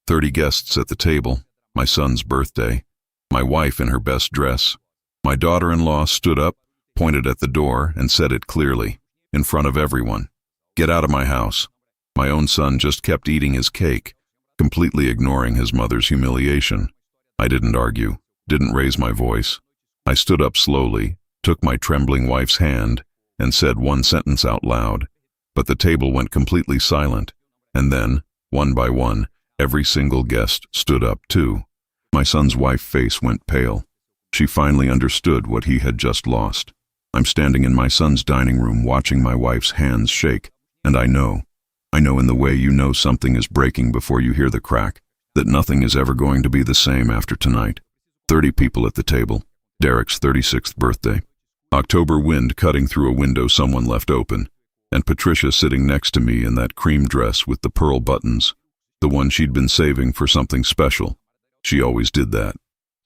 30 guests at the table, my son's birthday, my wife in her best dress. My daughter-in-law stood up, pointed at the door, and said it clearly, in front of everyone. "Get out of my house." My own son just kept eating his cake, completely ignoring his mother's humiliation. I didn't argue, didn't raise my voice. I stood up slowly, took my trembling wife's hand, and said one sentence out loud, but the table went completely silent, and then, one by one, every single guest stood up too. My son's wife's face went pale. She finally understood what he had just lost. I'm standing in my son's dining room watching my wife's hands shake, and I know in the way you know something is breaking before you hear the crack, that nothing is ever going to be the same after tonight. 30 people at the table. Derek's 36th birthday. October wind cutting through a window someone left open, and Patricia sitting next to me in that cream dress with the pearl buttons, the one she'd been saving for something special. She always did that.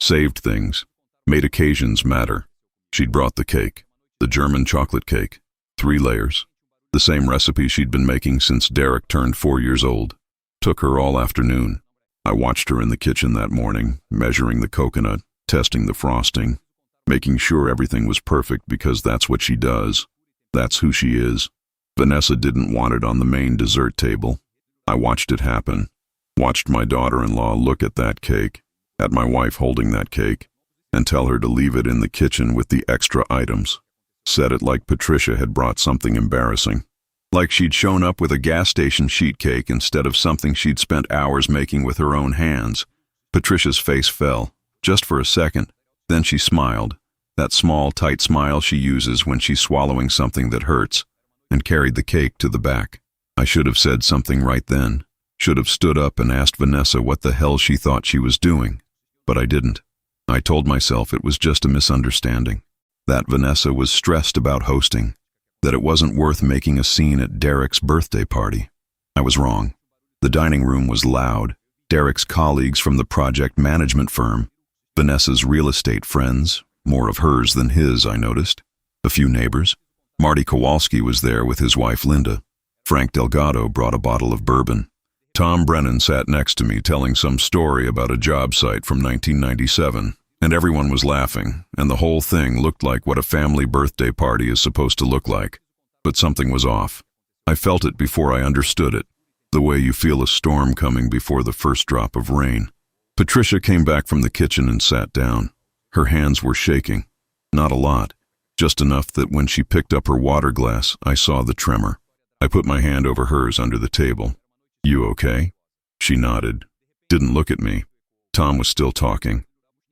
Saved things. Made occasions matter. She'd brought the cake, the German chocolate cake, 3 layers. The same recipe she'd been making since Derek turned 4 years old. Took her all afternoon. I watched her in the kitchen that morning, measuring the coconut, testing the frosting, making sure everything was perfect because that's what she does. That's who she is. Vanessa didn't want it on the main dessert table. I watched it happen. Watched my daughter-in-law look at that cake, at my wife holding that cake, and tell her to leave it in the kitchen with the extra items. Said it like Patricia had brought something embarrassing. Like she'd shown up with a gas station sheet cake instead of something she'd spent hours making with her own hands. Patricia's face fell, just for a second. Then she smiled, that small, tight smile she uses when she's swallowing something that hurts, and carried the cake to the back. I should have said something right then. Should have stood up and asked Vanessa what the hell she thought she was doing. But I didn't. I told myself it was just a misunderstanding. That Vanessa was stressed about hosting. That it wasn't worth making a scene at Derek's birthday party. I was wrong. The dining room was loud. Derek's colleagues from the project management firm. Vanessa's real estate friends, more of hers than his, I noticed. A few neighbors. Marty Kowalski was there with his wife Linda. Frank Delgado brought a bottle of bourbon. Tom Brennan sat next to me telling some story about a job site from 1997, and everyone was laughing, and the whole thing looked like what a family birthday party is supposed to look like. But something was off. I felt it before I understood it, the way you feel a storm coming before the first drop of rain. Patricia came back from the kitchen and sat down. Her hands were shaking. Not a lot, just enough that when she picked up her water glass, I saw the tremor. I put my hand over hers under the table. "You okay?" She nodded. Didn't look at me. Tom was still talking.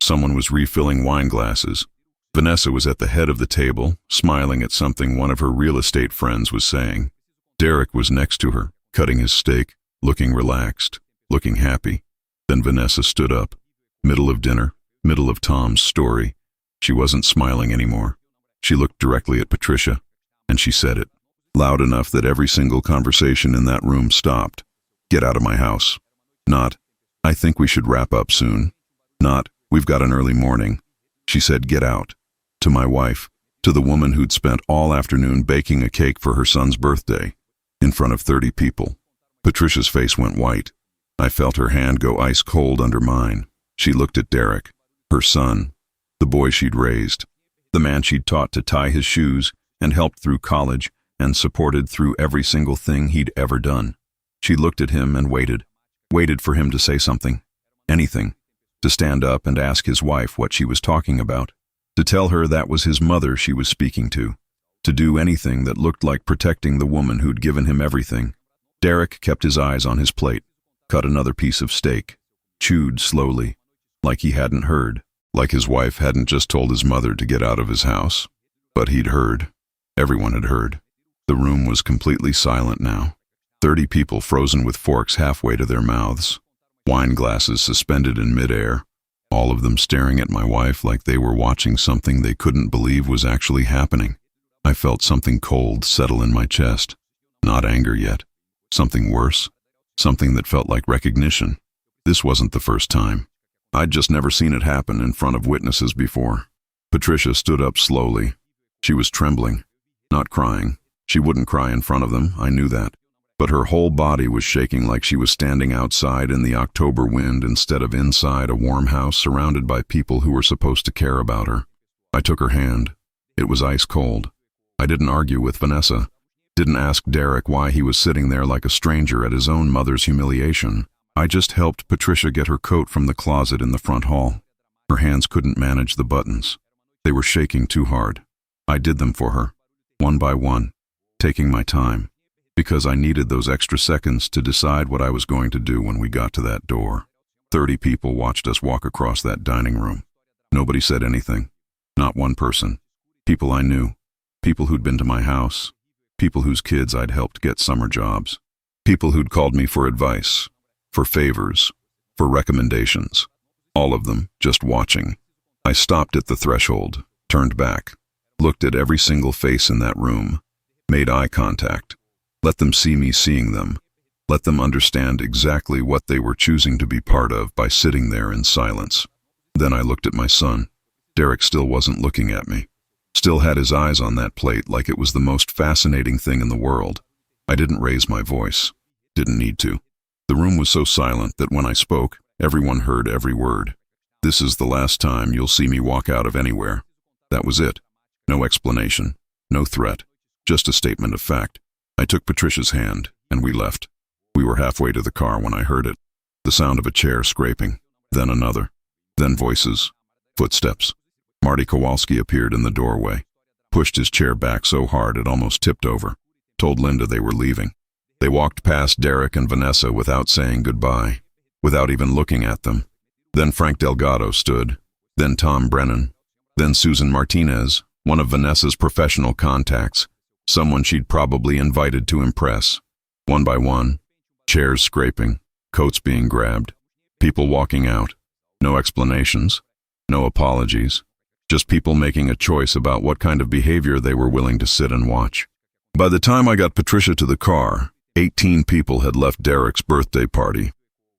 Someone was refilling wine glasses. Vanessa was at the head of the table, smiling at something one of her real estate friends was saying. Derek was next to her, cutting his steak, looking relaxed, looking happy. Then Vanessa stood up. Middle of dinner, middle of Tom's story. She wasn't smiling anymore. She looked directly at Patricia, and she said it, loud enough that every single conversation in that room stopped. "Get out of my house." Not, "I think we should wrap up soon." Not, "We've got an early morning." She said, "Get out." To my wife, to the woman who'd spent all afternoon baking a cake for her son's birthday, in front of 30 people. Patricia's face went white. I felt her hand go ice cold under mine. She looked at Derek, her son, the boy she'd raised, the man she'd taught to tie his shoes and helped through college and supported through every single thing he'd ever done. She looked at him and waited for him to say something, anything, to stand up and ask his wife what she was talking about, to tell her that was his mother she was speaking to do anything that looked like protecting the woman who'd given him everything. Derek kept his eyes on his plate, cut another piece of steak, chewed slowly, like he hadn't heard, like his wife hadn't just told his mother to get out of his house. But he'd heard. Everyone had heard. The room was completely silent now. 30 people frozen with forks halfway to their mouths, wine glasses suspended in midair, all of them staring at my wife like they were watching something they couldn't believe was actually happening. I felt something cold settle in my chest. Not anger yet. Something worse. Something that felt like recognition. This wasn't the first time. I'd just never seen it happen in front of witnesses before. Patricia stood up slowly. She was trembling, not crying. She wouldn't cry in front of them, I knew that. but her whole body was shaking like she was standing outside in the October wind instead of inside a warm house surrounded by people who were supposed to care about her. I took her hand. It was ice cold. I didn't argue with Vanessa. Didn't ask Derek why he was sitting there like a stranger at his own mother's humiliation. I just helped Patricia get her coat from the closet in the front hall. Her hands couldn't manage the buttons. They were shaking too hard. I did them for her, one by one, taking my time, because I needed those extra seconds to decide what I was going to do when we got to that door. 30 people watched us walk across that dining room. Nobody said anything. Not one person. People I knew. People who'd been to my house. People whose kids I'd helped get summer jobs. People who'd called me for advice, for favors, for recommendations. All of them just watching. I stopped at the threshold, turned back, looked at every single face in that room, made eye contact, let them see me seeing them, let them understand exactly what they were choosing to be part of by sitting there in silence. Then I looked at my son. Derek still wasn't looking at me. Still had his eyes on that plate like it was the most fascinating thing in the world. I didn't raise my voice. Didn't need to. The room was so silent that when I spoke, everyone heard every word. This is the last time you'll see me walk out of anywhere. That was it. No explanation. No threat. Just a statement of fact. I took Patricia's hand, and we left. We were halfway to the car when I heard it. The sound of a chair scraping. Then another. Then voices. Footsteps. Marty Kowalski appeared in the doorway. Pushed his chair back so hard it almost tipped over. Told Linda they were leaving. They walked past Derek and Vanessa without saying goodbye. Without even looking at them. Then Frank Delgado stood. Then Tom Brennan. Then Susan Martinez, one of Vanessa's professional contacts. Someone she'd probably invited to impress. One by one. Chairs scraping. Coats being grabbed. People walking out. No explanations. No apologies. Just people making a choice about what kind of behavior they were willing to sit and watch. By the time I got Patricia to the car, 18 people had left Derek's birthday party.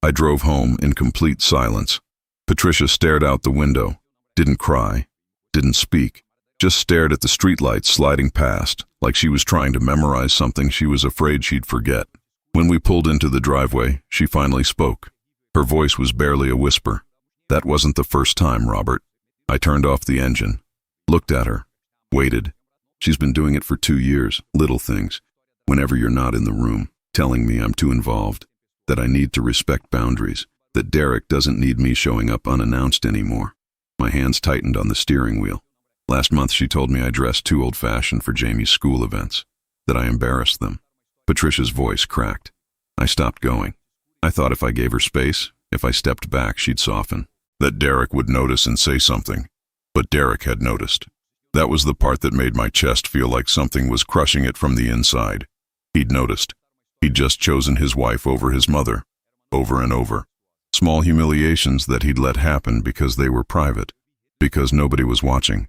I drove home in complete silence. Patricia stared out the window, didn't cry, didn't speak, just stared at the streetlights sliding past like she was trying to memorize something she was afraid she'd forget. When we pulled into the driveway, she finally spoke. Her voice was barely a whisper. That wasn't the first time, Robert. I turned off the engine, looked at her, waited. She's been doing it for 2 years, little things, whenever you're not in the room, telling me I'm too involved, that I need to respect boundaries, that Derek doesn't need me showing up unannounced anymore. My hands tightened on the steering wheel. Last month she told me I dressed too old-fashioned for Jamie's school events, that I embarrassed them. Patricia's voice cracked. I stopped going. I thought if I gave her space, if I stepped back, she'd soften. That Derek would notice and say something. But Derek had noticed. That was the part that made my chest feel like something was crushing it from the inside. He'd noticed. He'd just chosen his wife over his mother. Over and over. Small humiliations that he'd let happen because they were private. Because nobody was watching.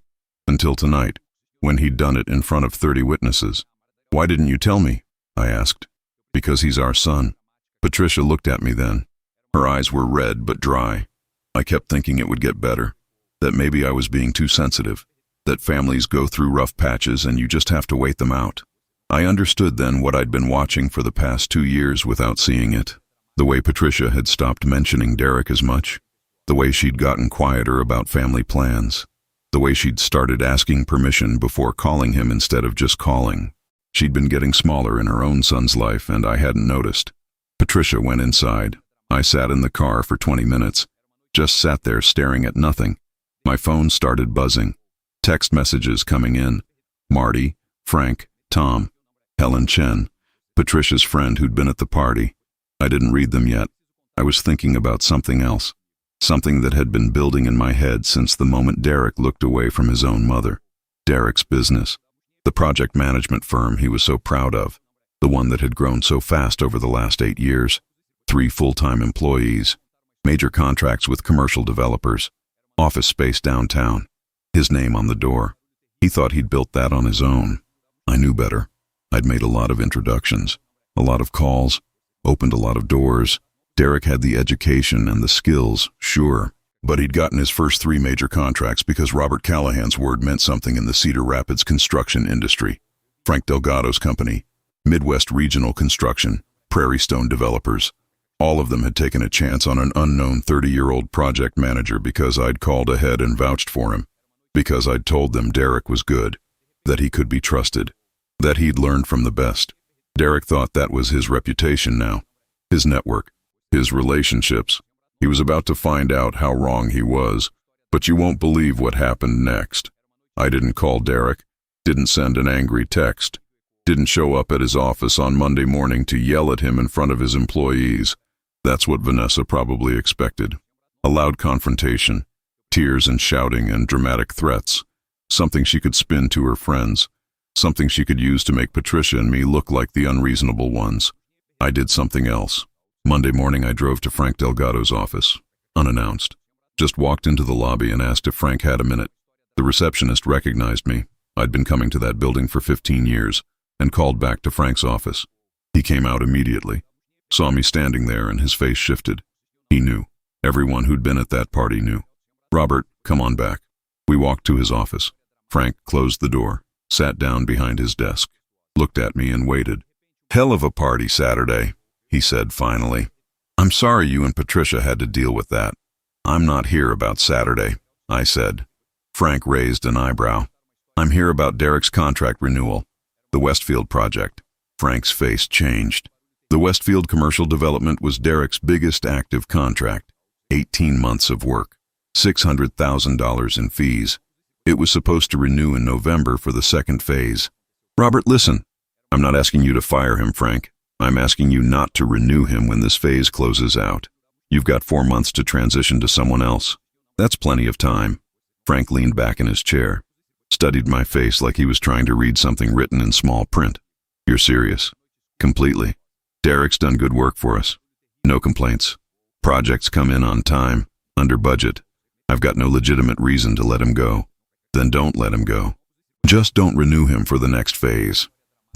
Until tonight, when he'd done it in front of 30 witnesses. Why didn't you tell me? I asked. Because he's our son. Patricia looked at me then. Her eyes were red but dry. I kept thinking it would get better, that maybe I was being too sensitive, that families go through rough patches and you just have to wait them out. I understood then what I'd been watching for the past 2 years without seeing it. The way Patricia had stopped mentioning Derek as much, the way she'd gotten quieter about family plans, the way she'd started asking permission before calling him instead of just calling. She'd been getting smaller in her own son's life and I hadn't noticed. Patricia went inside. I sat in the car for 20 minutes. Just sat there staring at nothing. My phone started buzzing. Text messages coming in. Marty, Frank, Tom, Helen Chen, Patricia's friend who'd been at the party. I didn't read them yet. I was thinking about something else. Something that had been building in my head since the moment Derek looked away from his own mother. Derek's business. The project management firm he was so proud of. The one that had grown so fast over the last 8 years. 3 full-time employees. Major contracts with commercial developers, office space downtown, his name on the door. He thought he'd built that on his own. I knew better. I'd made a lot of introductions, a lot of calls, opened a lot of doors. Derek had the education and the skills, sure, but he'd gotten his first 3 major contracts because Robert Callahan's word meant something in the Cedar Rapids construction industry. Frank Delgado's company, Midwest Regional Construction, Prairie Stone Developers. All of them had taken a chance on an unknown 30-year-old project manager because I'd called ahead and vouched for him. Because I'd told them Derek was good, that he could be trusted, that he'd learned from the best. Derek thought that was his reputation now, his network, his relationships. He was about to find out how wrong he was, but you won't believe what happened next. I didn't call Derek, didn't send an angry text, didn't show up at his office on Monday morning to yell at him in front of his employees. That's what Vanessa probably expected. A loud confrontation, tears and shouting and dramatic threats, something she could spin to her friends, something she could use to make Patricia and me look like the unreasonable ones. I did something else. Monday morning I drove to Frank Delgado's office, unannounced. Just walked into the lobby and asked if Frank had a minute. The receptionist recognized me. I'd been coming to that building for 15 years, and called back to Frank's office. He came out immediately, saw me standing there, and his face shifted. He knew. Everyone who'd been at that party knew. "Robert, come on back." We walked to his office. Frank closed the door, sat down behind his desk, looked at me and waited. "Hell of a party Saturday," he said finally. "I'm sorry you and Patricia had to deal with that." "I'm not here about Saturday," I said. Frank raised an eyebrow. "I'm here about Derek's contract renewal. The Westfield project." Frank's face changed. The Westfield commercial development was Derek's biggest active contract. 18 months of work. $600,000 in fees. It was supposed to renew in November for the second phase. "Robert, listen. I'm not asking you to fire him, Frank. I'm asking you not to renew him when this phase closes out. You've got 4 months to transition to someone else. That's plenty of time." Frank leaned back in his chair, studied my face like he was trying to read something written in small print. "You're serious?" "Completely. Derek's done good work for us. No complaints. Projects come in on time, under budget. I've got no legitimate reason to let him go." "Then don't let him go. Just don't renew him for the next phase.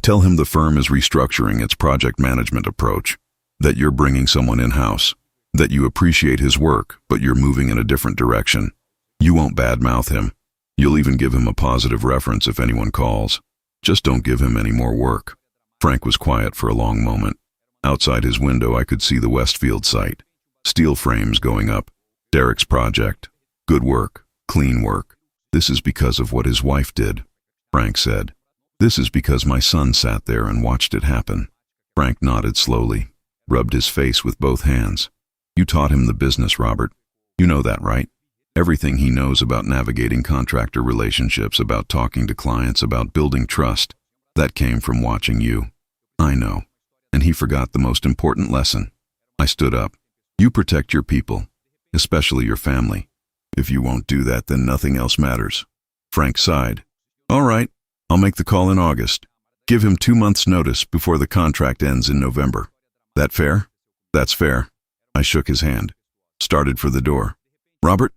Tell him the firm is restructuring its project management approach, that you're bringing someone in-house, that you appreciate his work, but you're moving in a different direction. You won't badmouth him. You'll even give him a positive reference if anyone calls. Just don't give him any more work." Frank was quiet for a long moment. Outside his window I could see the Westfield site. Steel frames going up. Derek's project. Good work. Clean work. "This is because of what his wife did," Frank said. "This is because my son sat there and watched it happen." Frank nodded slowly, rubbed his face with both hands. "You taught him the business, Robert. You know that, right? Everything he knows about navigating contractor relationships, about talking to clients, about building trust, that came from watching you." "I know." "And he forgot the most important lesson." I stood up. "You protect your people, especially your family. If you won't do that, then nothing else matters." Frank sighed. "All right, I'll make the call in August. Give him 2 months' notice before the contract ends in November. That fair?" "That's fair." I shook his hand, started for the door. "Robert?"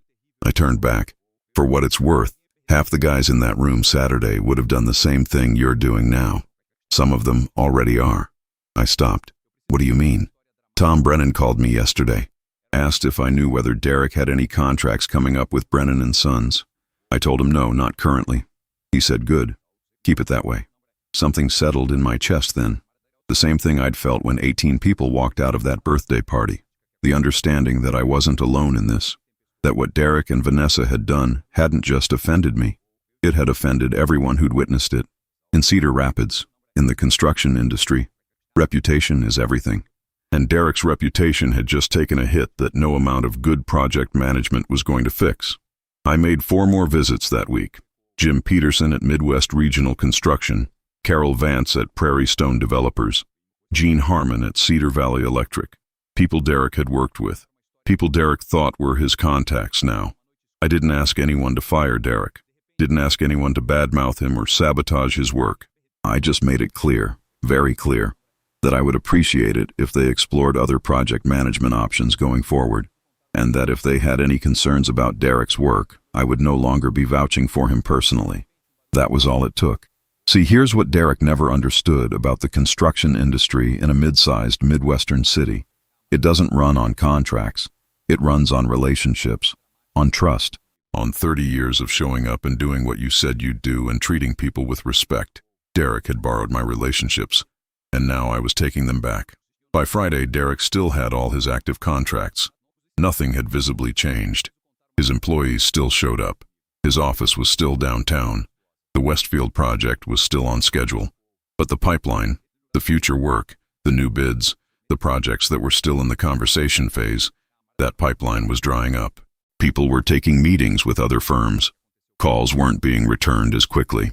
I turned back. "For what it's worth, half the guys in that room Saturday would have done the same thing you're doing now. Some of them already are." I stopped. "What do you mean?" "Tom Brennan called me yesterday. Asked if I knew whether Derek had any contracts coming up with Brennan and Sons. I told him no, not currently. He said, 'Good. Keep it that way.'" Something settled in my chest then. The same thing I'd felt when 18 people walked out of that birthday party. The understanding that I wasn't alone in this. That what Derek and Vanessa had done hadn't just offended me. It had offended everyone who'd witnessed it. In Cedar Rapids, in the construction industry, reputation is everything. And Derek's reputation had just taken a hit that no amount of good project management was going to fix. I made 4 more visits that week. Jim Peterson at Midwest Regional Construction, Carol Vance at Prairie Stone Developers, Gene Harmon at Cedar Valley Electric. People Derek had worked with. People Derek thought were his contacts now. I didn't ask anyone to fire Derek. Didn't ask anyone to badmouth him or sabotage his work. I just made it clear, very clear, that I would appreciate it if they explored other project management options going forward, and that if they had any concerns about Derek's work, I would no longer be vouching for him personally. That was all it took. See, here's what Derek never understood about the construction industry in a mid-sized Midwestern city. It doesn't run on contracts. It runs on relationships, on trust, on 30 years of showing up and doing what you said you'd do and treating people with respect. Derek had borrowed my relationships. and now I was taking them back. By Friday, Derek still had all his active contracts. Nothing had visibly changed. His employees still showed up. His office was still downtown. The Westfield project was still on schedule. But the pipeline, the future work, the new bids, the projects that were still in the conversation phase, that pipeline was drying up. People were taking meetings with other firms. Calls weren't being returned as quickly.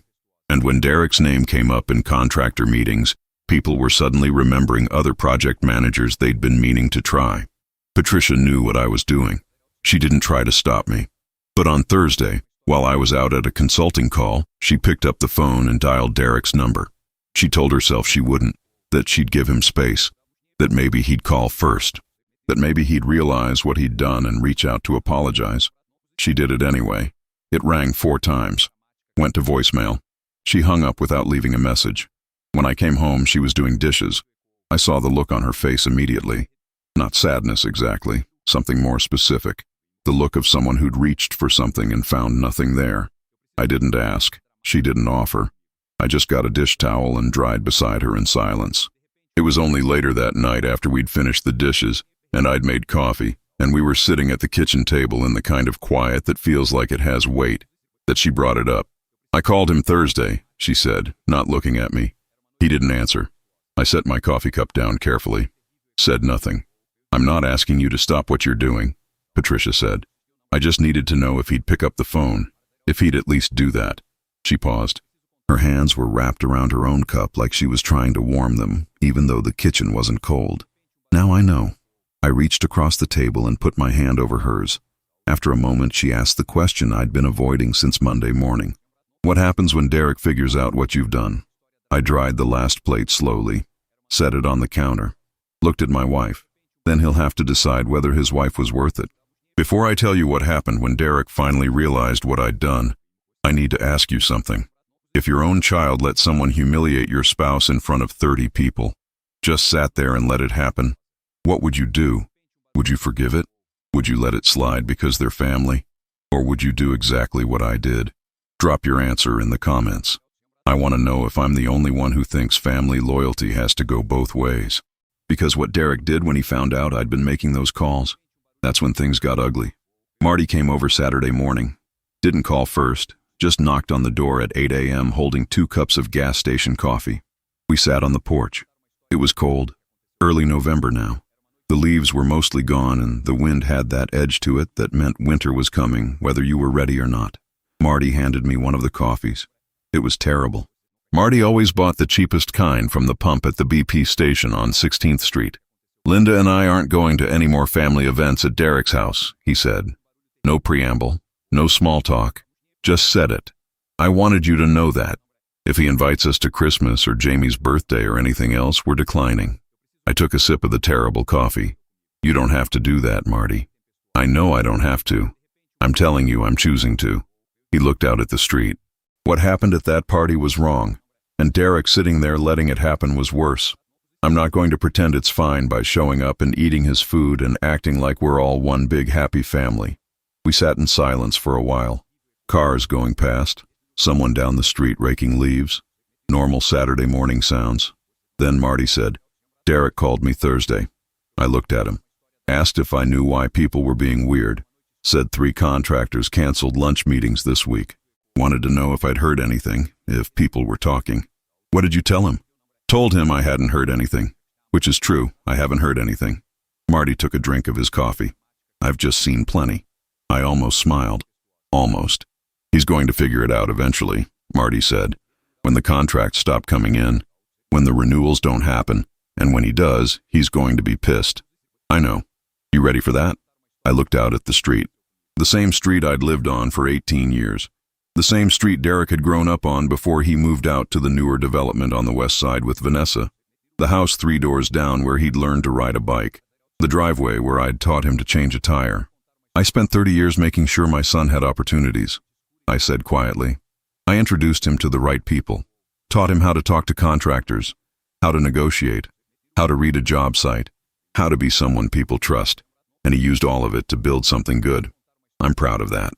And when Derek's name came up in contractor meetings, people were suddenly remembering other project managers they'd been meaning to try. Patricia knew what I was doing. She didn't try to stop me. But on Thursday, while I was out at a consulting call, she picked up the phone and dialed Derek's number. She told herself she wouldn't, that she'd give him space, that maybe he'd call first, that maybe he'd realize what he'd done and reach out to apologize. She did it anyway. It rang 4 times, went to voicemail. She hung up without leaving a message. When I came home, she was doing dishes. I saw the look on her face immediately. Not sadness exactly, something more specific. The look of someone who'd reached for something and found nothing there. I didn't ask. She didn't offer. I just got a dish towel and dried beside her in silence. It was only later that night, after we'd finished the dishes, and I'd made coffee, and we were sitting at the kitchen table in the kind of quiet that feels like it has weight, that she brought it up. "I called him Thursday," she said, not looking at me. He didn't answer. I set my coffee cup down carefully. Said nothing. "I'm not asking you to stop what you're doing," Patricia said. "I just needed to know if he'd pick up the phone, if he'd at least do that." She paused. Her hands were wrapped around her own cup like she was trying to warm them, even though the kitchen wasn't cold. "Now I know." I reached across the table and put my hand over hers. After a moment, she asked the question I'd been avoiding since Monday morning. "What happens when Derek figures out what you've done?" I dried the last plate slowly, set it on the counter, looked at my wife. Then he'll have to decide whether his wife was worth it. Before I tell you what happened when Derek finally realized what I'd done, I need to ask you something. If your own child let someone humiliate your spouse in front of 30 people, just sat there and let it happen, what would you do? Would you forgive it? Would you let it slide because they're family? Or would you do exactly what I did? Drop your answer in the comments. I want to know if I'm the only one who thinks family loyalty has to go both ways. Because what Derek did when he found out I'd been making those calls, that's when things got ugly. Marty came over Saturday morning. Didn't call first, just knocked on the door at 8 a.m. holding 2 cups of gas station coffee. We sat on the porch. It was cold. Early November now. The leaves were mostly gone and the wind had that edge to it that meant winter was coming, whether you were ready or not. Marty handed me one of the coffees. It was terrible. Marty always bought the cheapest kind from the pump at the BP station on 16th Street. "Linda and I aren't going to any more family events at Derek's house," he said. No preamble, no small talk, just said it. "I wanted you to know that. If he invites us to Christmas or Jamie's birthday or anything else, we're declining." I took a sip of the terrible coffee. "You don't have to do that, Marty." "I know I don't have to. I'm telling you I'm choosing to." He looked out at the street. What happened at that party was wrong, and Derek sitting there letting it happen was worse. I'm not going to pretend it's fine by showing up and eating his food and acting like we're all one big happy family. We sat in silence for a while. Cars going past, someone down the street raking leaves, normal Saturday morning sounds. Then Marty said, "Derek called me Thursday." I looked at him, asked if I knew why people were being weird, said 3 contractors canceled lunch meetings this week. Wanted to know if I'd heard anything, if people were talking. "What did you tell him?" Told him I hadn't heard anything, which is true, I haven't heard anything. Marty took a drink of his coffee. "I've just seen plenty." I almost smiled. Almost. "He's going to figure it out eventually," Marty said, "when the contracts stop coming in, when the renewals don't happen, and when he does, he's going to be pissed." "I know. You ready for that?" I looked out at the street. The same street I'd lived on for 18 years. The same street Derek had grown up on before he moved out to the newer development on the west side with Vanessa. The house 3 doors down where he'd learned to ride a bike. The driveway where I'd taught him to change a tire. "I spent 30 years making sure my son had opportunities," I said quietly. "I introduced him to the right people, taught him how to talk to contractors, how to negotiate, how to read a job site, how to be someone people trust, and he used all of it to build something good. I'm proud of that."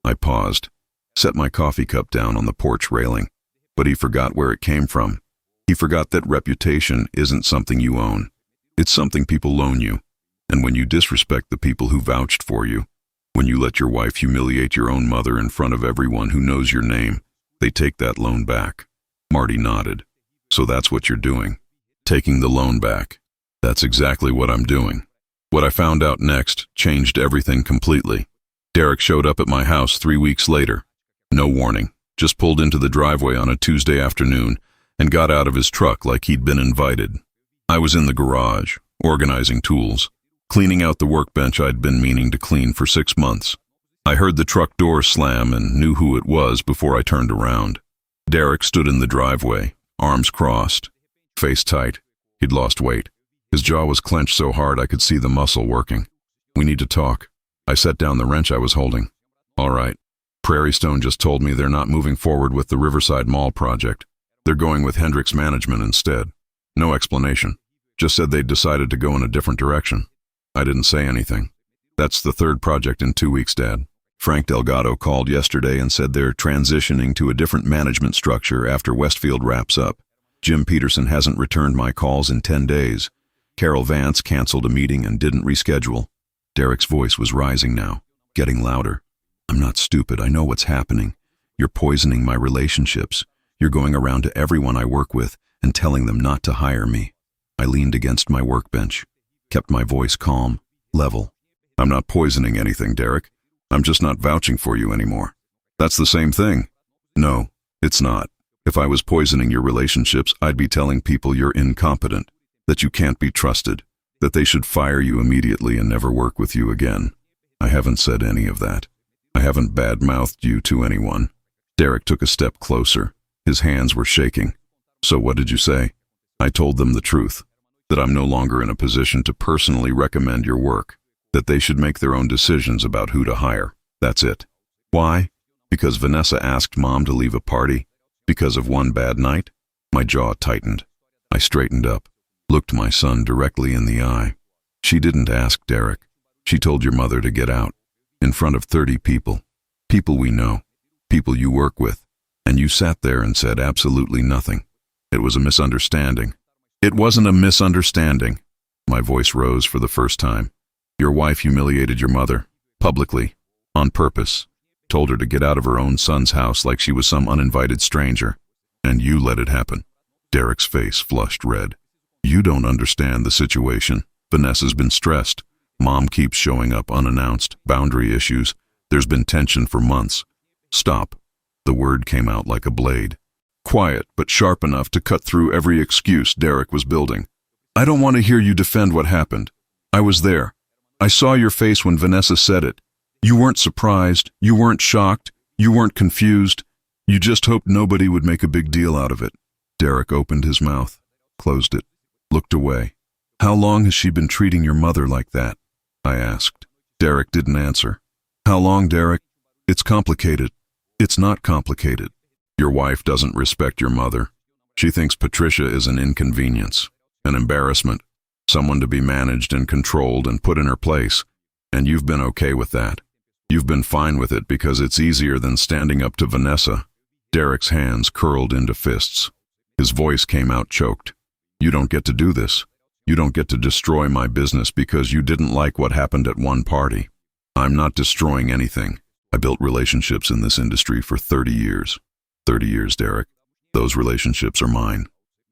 I paused, set my coffee cup down on the porch railing, but he forgot where it came from. He forgot that reputation isn't something you own. It's something people loan you. And when you disrespect the people who vouched for you, when you let your wife humiliate your own mother in front of everyone who knows your name, they take that loan back. Marty nodded. So that's what you're doing. Taking the loan back. That's exactly what I'm doing. What I found out next changed everything completely. Derek showed up at my house 3 weeks later. No warning. Just pulled into the driveway on a Tuesday afternoon and got out of his truck like he'd been invited. I was in the garage, organizing tools, cleaning out the workbench I'd been meaning to clean for 6 months. I heard the truck door slam and knew who it was before I turned around. Derek stood in the driveway, arms crossed, face tight. He'd lost weight. His jaw was clenched so hard I could see the muscle working. "We need to talk." I set down the wrench I was holding. "All right. Prairie Stone just told me they're not moving forward with the Riverside Mall project. They're going with Hendricks Management instead. No explanation. Just said they'd decided to go in a different direction." I didn't say anything. "That's the third project in 2 weeks, Dad. Frank Delgado called yesterday and said they're transitioning to a different management structure after Westfield wraps up. Jim Peterson hasn't returned my calls in 10 days. Carol Vance canceled a meeting and didn't reschedule." Derek's voice was rising now, getting louder. "I'm not stupid. I know what's happening. You're poisoning my relationships. You're going around to everyone I work with and telling them not to hire me." I leaned against my workbench, kept my voice calm, level. "I'm not poisoning anything, Derek. I'm just not vouching for you anymore." "That's the same thing." "No, it's not. If I was poisoning your relationships, I'd be telling people you're incompetent, that you can't be trusted, that they should fire you immediately and never work with you again. I haven't said any of that. I haven't bad-mouthed you to anyone." Derek took a step closer. His hands were shaking. "So what did you say?" "I told them the truth, that I'm no longer in a position to personally recommend your work, that they should make their own decisions about who to hire. That's it." "Why? Because Vanessa asked Mom to leave a party? Because of one bad night?" My jaw tightened. I straightened up, looked my son directly in the eye. "She didn't ask, Derek. She told your mother to get out, in front of 30 people. People we know, people you work with, and you sat there and said absolutely nothing. It was a misunderstanding." "It wasn't a misunderstanding." My voice rose for the first time. "Your wife humiliated your mother, publicly, on purpose, told her to get out of her own son's house like she was some uninvited stranger, and you let it happen." Derek's face flushed red. "You don't understand the situation. Vanessa's been stressed. Mom keeps showing up unannounced, boundary issues. There's been tension for months." "Stop." The word came out like a blade. Quiet, but sharp enough to cut through every excuse Derek was building. "I don't want to hear you defend what happened. I was there. I saw your face when Vanessa said it. You weren't surprised, you weren't shocked, you weren't confused. You just hoped nobody would make a big deal out of it." Derek opened his mouth, closed it, looked away. "How long has she been treating your mother like that?" I asked. Derek didn't answer. "How long, Derek? It's complicated." "It's not complicated. Your wife doesn't respect your mother. She thinks Patricia is an inconvenience, an embarrassment, someone to be managed and controlled and put in her place, and you've been okay with that. You've been fine with it because it's easier than standing up to Vanessa." Derek's hands curled into fists. His voice came out choked. "You don't get to do this. You don't get to destroy my business because you didn't like what happened at one party. I'm not destroying anything. I built relationships in this industry for 30 years. 30 years, Derek. Those relationships are mine,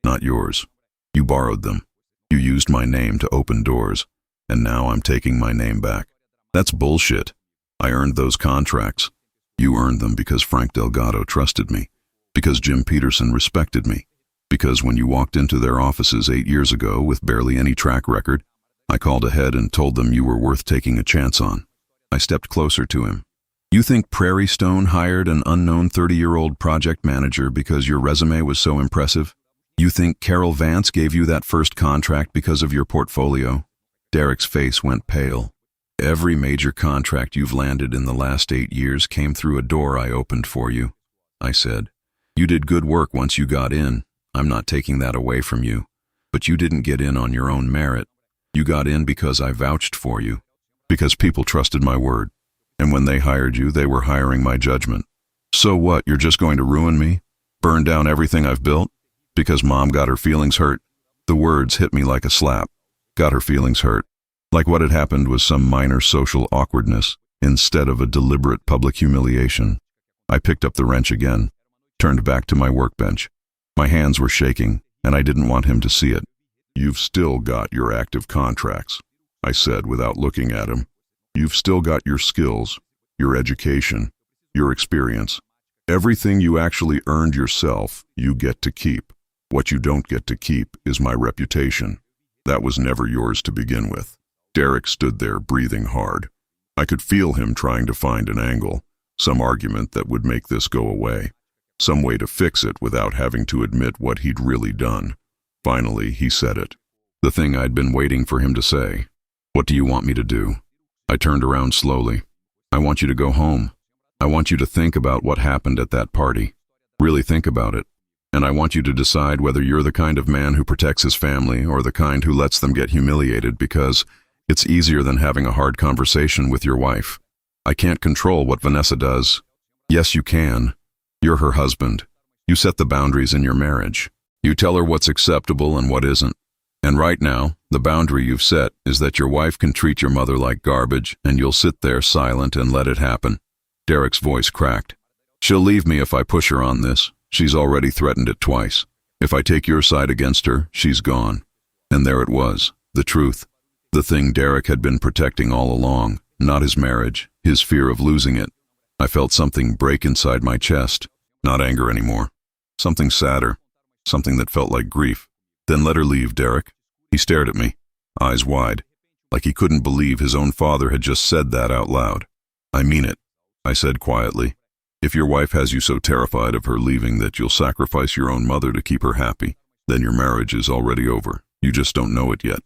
not yours. You borrowed them. You used my name to open doors, and now I'm taking my name back. That's bullshit. I earned those contracts. You earned them because Frank Delgado trusted me, because Jim Peterson respected me, because when you walked into their offices 8 years ago with barely any track record, I called ahead and told them you were worth taking a chance on. I stepped closer to him. You think Prairie Stone hired an unknown 30-year-old project manager because your resume was so impressive? You think Carol Vance gave you that first contract because of your portfolio?" Derek's face went pale. "Every major contract you've landed in the last 8 years came through a door I opened for you," I said. "You did good work once you got in. I'm not taking that away from you. But you didn't get in on your own merit. You got in because I vouched for you, because people trusted my word. And when they hired you, they were hiring my judgment. So what, you're just going to ruin me? Burn down everything I've built?" Because Mom got her feelings hurt? The words hit me like a slap. Got her feelings hurt. Like what had happened was some minor social awkwardness instead of a deliberate public humiliation. I picked up the wrench again, turned back to my workbench. My hands were shaking, and I didn't want him to see it. "You've still got your active contracts," I said without looking at him. "You've still got your skills, your education, your experience. Everything you actually earned yourself, you get to keep. What you don't get to keep is my reputation. That was never yours to begin with." Derek stood there breathing hard. I could feel him trying to find an angle, some argument that would make this go away, some way to fix it without having to admit what he'd really done. Finally, he said it. The thing I'd been waiting for him to say. "What do you want me to do?" I turned around slowly. "I want you to go home. I want you to think about what happened at that party. Really think about it. And I want you to decide whether you're the kind of man who protects his family or the kind who lets them get humiliated, because it's easier than having a hard conversation with your wife. I can't control what Vanessa does." "Yes, you can. You're her husband. You set the boundaries in your marriage. You tell her what's acceptable and what isn't. And right now, the boundary you've set is that your wife can treat your mother like garbage, and you'll sit there silent and let it happen." Derek's voice cracked. "She'll leave me if I push her on this. She's already threatened it twice. If I take your side against her, she's gone." And there it was, the truth. The thing Derek had been protecting all along, not his marriage, his fear of losing it. I felt something break inside my chest. Not anger anymore. Something sadder. Something that felt like grief. "Then let her leave, Derek." He stared at me, eyes wide, like he couldn't believe his own father had just said that out loud. "I mean it," I said quietly. "If your wife has you so terrified of her leaving that you'll sacrifice your own mother to keep her happy, then your marriage is already over. You just don't know it yet."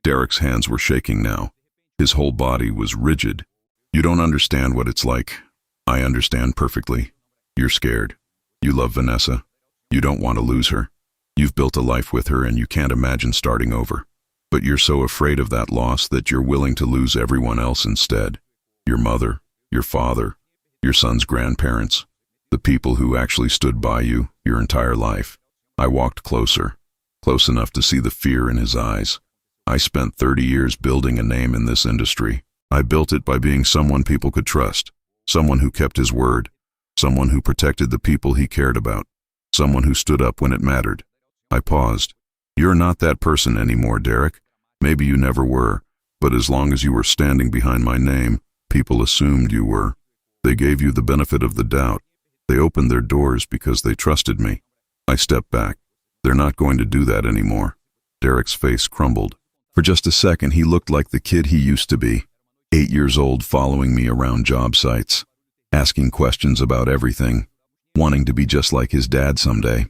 Derek's hands were shaking now. His whole body was rigid. "You don't understand what it's like. I understand perfectly. You're scared. You love Vanessa. You don't want to lose her. You've built a life with her and you can't imagine starting over. But you're so afraid of that loss that you're willing to lose everyone else instead. Your mother, your father, your son's grandparents, the people who actually stood by you your entire life." I walked closer, close enough to see the fear in his eyes. "I spent 30 years building a name in this industry. I built it by being someone people could trust, someone who kept his word, someone who protected the people he cared about, someone who stood up when it mattered." I paused. "You're not that person anymore, Derek. Maybe you never were, but as long as you were standing behind my name, people assumed you were. They gave you the benefit of the doubt. They opened their doors because they trusted me." I stepped back. "They're not going to do that anymore." Derek's face crumbled. For just a second, he looked like the kid he used to be, 8 years old, following me around job sites, asking questions about everything, wanting to be just like his dad someday.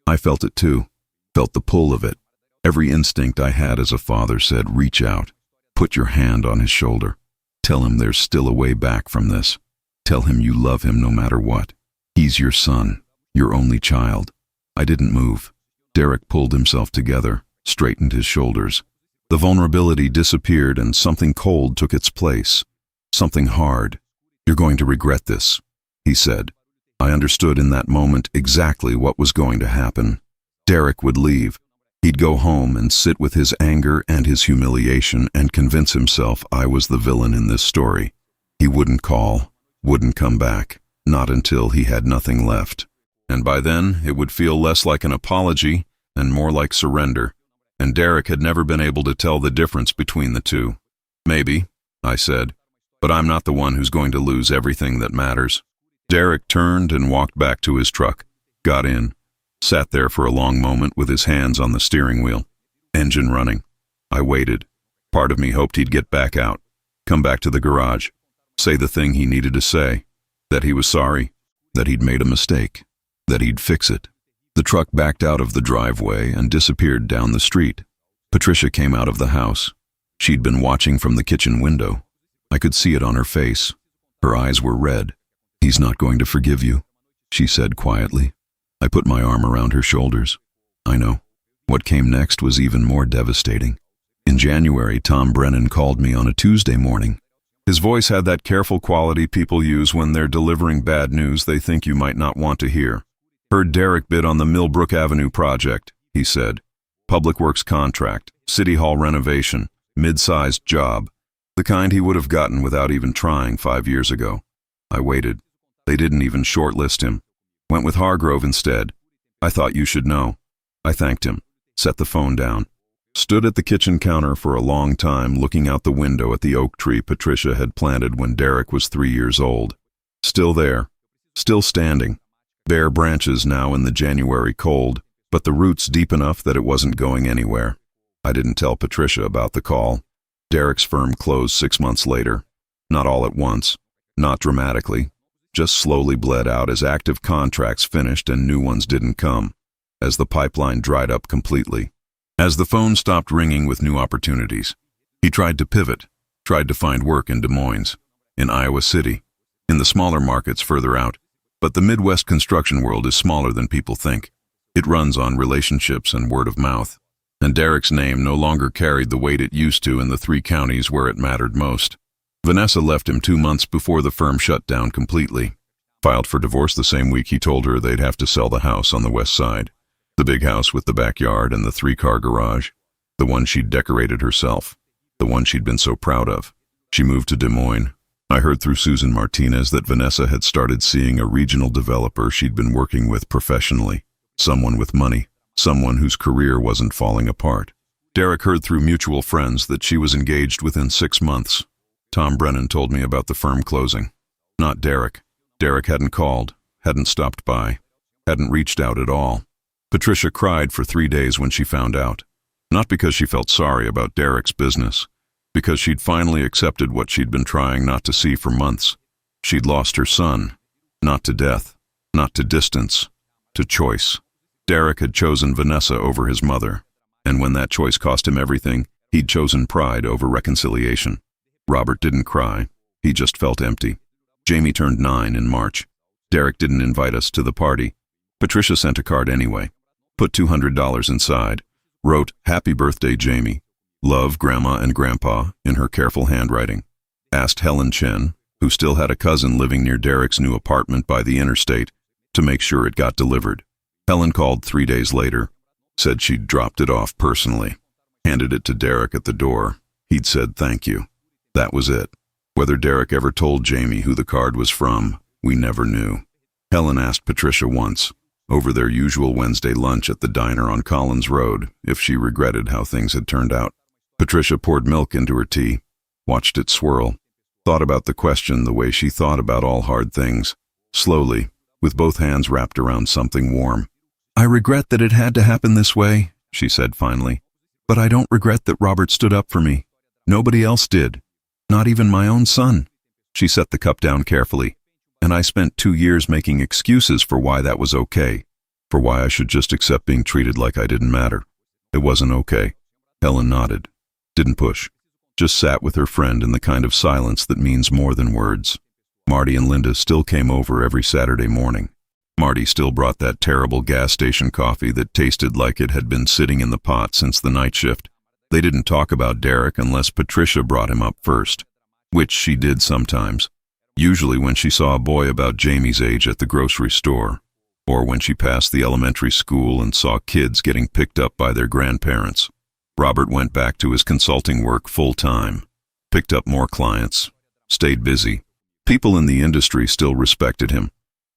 I felt it too, felt the pull of it. Every instinct I had as a father said, reach out, put your hand on his shoulder. Tell him there's still a way back from this. Tell him you love him no matter what. He's your son, your only child. I didn't move. Derek pulled himself together, straightened his shoulders. The vulnerability disappeared and something cold took its place. Something hard. "You're going to regret this," he said. I understood in that moment exactly what was going to happen. Derek would leave. He'd go home and sit with his anger and his humiliation and convince himself I was the villain in this story. He wouldn't call, wouldn't come back, not until he had nothing left. And by then, it would feel less like an apology and more like surrender. And Derek had never been able to tell the difference between the two. "Maybe," I said, "but I'm not the one who's going to lose everything that matters." Derek turned and walked back to his truck, got in, sat there for a long moment with his hands on the steering wheel, engine running. I waited. Part of me hoped he'd get back out, come back to the garage, say the thing he needed to say, that he was sorry, that he'd made a mistake, that he'd fix it. The truck backed out of the driveway and disappeared down the street. Patricia came out of the house. She'd been watching from the kitchen window. I could see it on her face. Her eyes were red. "He's not going to forgive you," she said quietly. I put my arm around her shoulders. I know. What came next was even more devastating. In January, Tom Brennan called me on a Tuesday morning. His voice had that careful quality people use when they're delivering bad news they think you might not want to hear. Heard Derek bid on the Millbrook Avenue project, he said. Public Works contract, City Hall renovation, mid-sized job. The kind he would have gotten without even trying 5 years ago. I waited. They didn't even shortlist him. Went with Hargrove instead. I thought you should know. I thanked him, set the phone down. Stood at the kitchen counter for a long time looking out the window at the oak tree Patricia had planted when Derek was 3 years old. Still there. Still standing. Bare branches now in the January cold, but the roots deep enough that it wasn't going anywhere. I didn't tell Patricia about the call. Derek's firm closed 6 months later. Not all at once. Not dramatically. Just slowly bled out as active contracts finished and new ones didn't come. As the pipeline dried up completely. As the phone stopped ringing with new opportunities. He tried to pivot. Tried to find work in Des Moines. In Iowa City. In the smaller markets further out. But the Midwest construction world is smaller than people think. It runs on relationships and word of mouth. And Derek's name no longer carried the weight it used to in the 3 counties where it mattered most. Vanessa left him 2 months before the firm shut down completely. Filed for divorce the same week he told her they'd have to sell the house on the west side. The big house with the backyard and the 3-car garage. The one she'd decorated herself. The one she'd been so proud of. She moved to Des Moines. I heard through Susan Martinez that Vanessa had started seeing a regional developer she'd been working with professionally. Someone with money. Someone whose career wasn't falling apart. Derek heard through mutual friends that she was engaged within 6 months. Tom Brennan told me about the firm closing. Not Derek. Derek hadn't called, hadn't stopped by, hadn't reached out at all. Patricia cried for 3 days when she found out. Not because she felt sorry about Derek's business, because she'd finally accepted what she'd been trying not to see for months. She'd lost her son, not to death, not to distance, to choice. Derek had chosen Vanessa over his mother, and when that choice cost him everything, he'd chosen pride over reconciliation. Robert didn't cry, he just felt empty. Jamie turned 9 in March. Derek didn't invite us to the party. Patricia sent a card anyway. Put $200 inside. Wrote, "Happy birthday, Jamie. Love, Grandma and Grandpa," in her careful handwriting. Asked Helen Chen, who still had a cousin living near Derek's new apartment by the interstate, to make sure it got delivered. Helen called 3 days later. Said she'd dropped it off personally. Handed it to Derek at the door. He'd said thank you. That was it. Whether Derek ever told Jamie who the card was from, we never knew. Helen asked Patricia once, over their usual Wednesday lunch at the diner on Collins Road, if she regretted how things had turned out. Patricia poured milk into her tea, watched it swirl, thought about the question the way she thought about all hard things, slowly, with both hands wrapped around something warm. "I regret that it had to happen this way," she said finally. "But I don't regret that Robert stood up for me. Nobody else did. Not even my own son." She set the cup down carefully, and I spent 2 years making excuses for why that was okay, for why I should just accept being treated like I didn't matter. It wasn't okay. Helen nodded. Didn't push. Just sat with her friend in the kind of silence that means more than words. Marty and Linda still came over every Saturday morning. Marty still brought that terrible gas station coffee that tasted like it had been sitting in the pot since the night shift. They didn't talk about Derek unless Patricia brought him up first, which she did sometimes, usually when she saw a boy about Jamie's age at the grocery store, or when she passed the elementary school and saw kids getting picked up by their grandparents. Robert went back to his consulting work full-time, picked up more clients, stayed busy. People in the industry still respected him,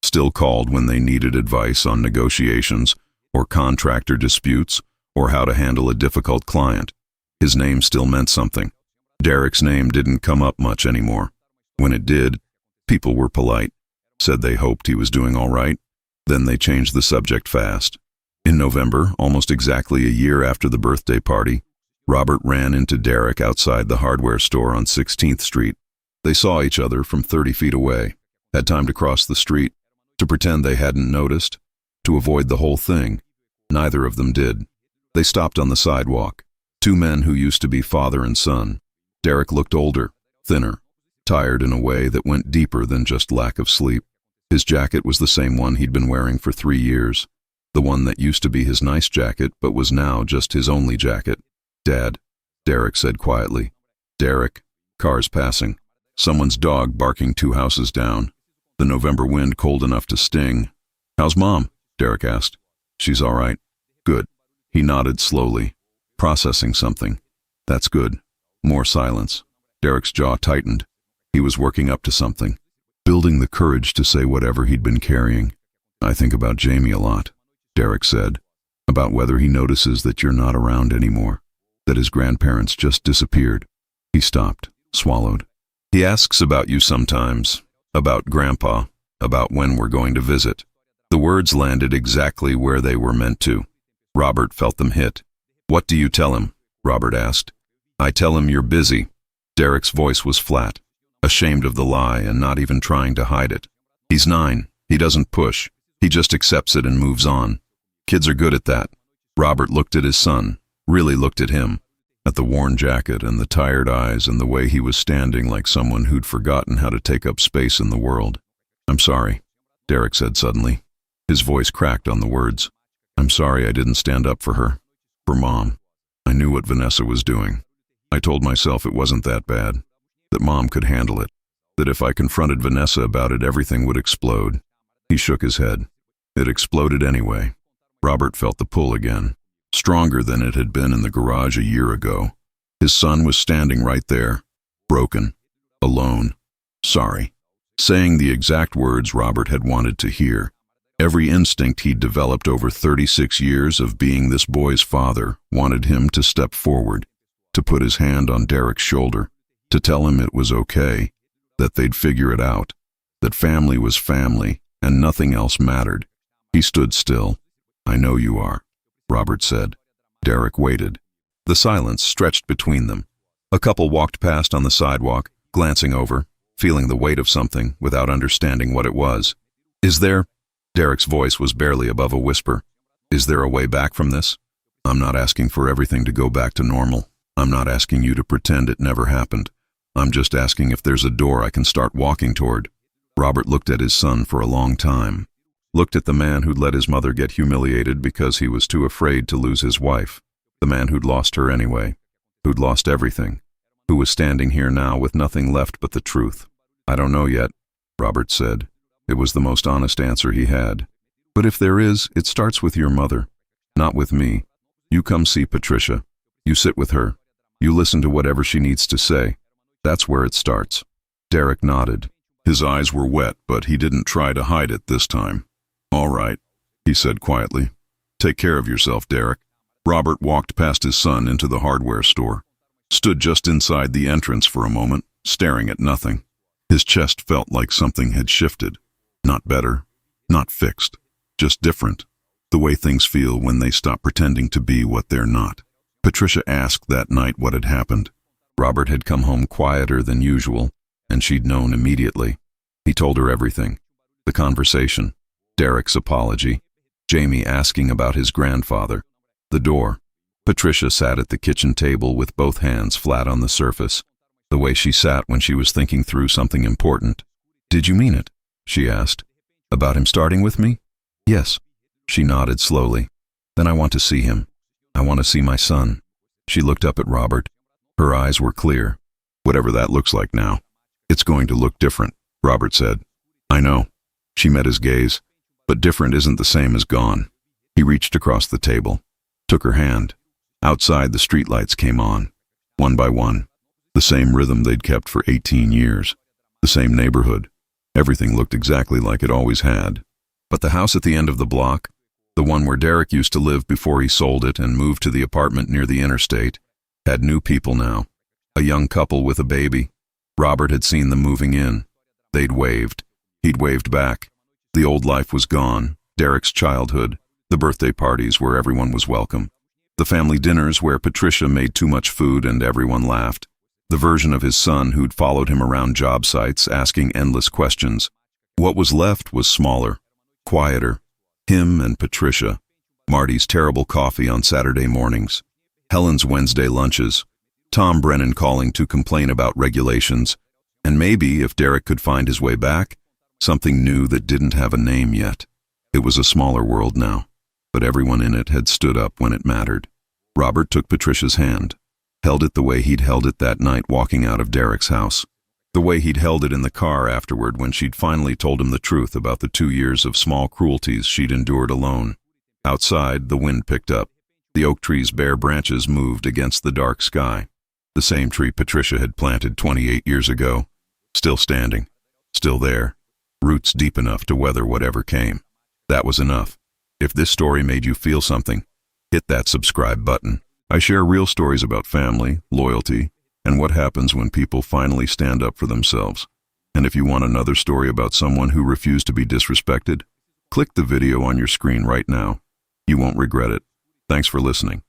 still called when they needed advice on negotiations or contractor disputes or how to handle a difficult client. His name still meant something. Derek's name didn't come up much anymore. When it did, people were polite, said they hoped he was doing all right. Then they changed the subject fast. In November, almost exactly a year after the birthday party, Robert ran into Derek outside the hardware store on 16th Street. They saw each other from 30 feet away, had time to cross the street, to pretend they hadn't noticed, to avoid the whole thing. Neither of them did. They stopped on the sidewalk. 2 men who used to be father and son. Derek looked older, thinner, tired in a way that went deeper than just lack of sleep. His jacket was the same one he'd been wearing for 3 years. The one that used to be his nice jacket but was now just his only jacket. "Dad," Derek said quietly. "Derek." Cars passing. Someone's dog barking 2 houses down. The November wind cold enough to sting. "How's Mom?" Derek asked. She's all right. Good. He nodded slowly, processing something. That's good. More silence. Derek's jaw tightened. He was working up to something, building the courage to say whatever he'd been carrying. I think about Jamie a lot, Derek said, about whether he notices that you're not around anymore, that his grandparents just disappeared. He stopped, swallowed. He asks about you sometimes, about Grandpa, about when we're going to visit. The words landed exactly where they were meant to. Robert felt them hit. What do you tell him? Robert asked. I tell him you're busy. Derek's voice was flat, ashamed of the lie and not even trying to hide it. He's 9. He doesn't push. He just accepts it and moves on. Kids are good at that. Robert looked at his son, really looked at him, at the worn jacket and the tired eyes and the way he was standing like someone who'd forgotten how to take up space in the world. I'm sorry, Derek said suddenly. His voice cracked on the words. I'm sorry I didn't stand up for her, for Mom. I knew what Vanessa was doing. I told myself it wasn't that bad, that Mom could handle it, that if I confronted Vanessa about it, everything would explode. He shook his head. It exploded anyway. Robert felt the pull again, stronger than it had been in the garage a year ago. His son was standing right there, broken, alone, sorry, saying the exact words Robert had wanted to hear. Every instinct he'd developed over 36 years of being this boy's father wanted him to step forward, to put his hand on Derek's shoulder, to tell him it was okay, that they'd figure it out, that family was family and nothing else mattered. He stood still. I know you are, Robert said. Derek waited. The silence stretched between them. A couple walked past on the sidewalk, glancing over, feeling the weight of something without understanding what it was. Is there? Derek's voice was barely above a whisper. Is there a way back from this? I'm not asking for everything to go back to normal. I'm not asking you to pretend it never happened. I'm just asking if there's a door I can start walking toward. Robert looked at his son for a long time. Looked at the man who'd let his mother get humiliated because he was too afraid to lose his wife. The man who'd lost her anyway. Who'd lost everything. Who was standing here now with nothing left but the truth. I don't know yet, Robert said. It was the most honest answer he had. But if there is, it starts with your mother, not with me. You come see Patricia. You sit with her. You listen to whatever she needs to say. That's where it starts. Derek nodded. His eyes were wet, but he didn't try to hide it this time. All right, he said quietly. Take care of yourself, Derek. Robert walked past his son into the hardware store, stood just inside the entrance for a moment, staring at nothing. His chest felt like something had shifted. Not better, not fixed, just different. The way things feel when they stop pretending to be what they're not. Patricia asked that night what had happened. Robert had come home quieter than usual, and she'd known immediately. He told her everything. The conversation, Derek's apology, Jamie asking about his grandfather, the door. Patricia sat at the kitchen table with both hands flat on the surface, the way she sat when she was thinking through something important. Did you mean it? She asked. About him starting with me? Yes. She nodded slowly. Then I want to see him. I want to see my son. She looked up at Robert. Her eyes were clear. Whatever that looks like now. It's going to look different, Robert said. I know. She met his gaze. But different isn't the same as gone. He reached across the table, took her hand. Outside, the streetlights came on, one by one. The same rhythm they'd kept for 18 years. The same neighborhood. Everything looked exactly like it always had. But the house at the end of the block, the one where Derek used to live before he sold it and moved to the apartment near the interstate, had new people now. A young couple with a baby. Robert had seen them moving in. They'd waved. He'd waved back. The old life was gone, Derek's childhood, the birthday parties where everyone was welcome, the family dinners where Patricia made too much food and everyone laughed, the version of his son who'd followed him around job sites asking endless questions. What was left was smaller, quieter. Him and Patricia, Marty's terrible coffee on Saturday mornings, Helen's Wednesday lunches, Tom Brennan calling to complain about regulations, and maybe, if Derek could find his way back, something new that didn't have a name yet. It was a smaller world now, but everyone in it had stood up when it mattered. Robert took Patricia's hand, held it the way he'd held it that night walking out of Derek's house. The way he'd held it in the car afterward when she'd finally told him the truth about the 2 years of small cruelties she'd endured alone. Outside, the wind picked up. The oak tree's bare branches moved against the dark sky. The same tree Patricia had planted 28 years ago. Still standing. Still there. Roots deep enough to weather whatever came. That was enough. If this story made you feel something, hit that subscribe button. I share real stories about family, loyalty, and what happens when people finally stand up for themselves. And if you want another story about someone who refused to be disrespected, click the video on your screen right now. You won't regret it. Thanks for listening.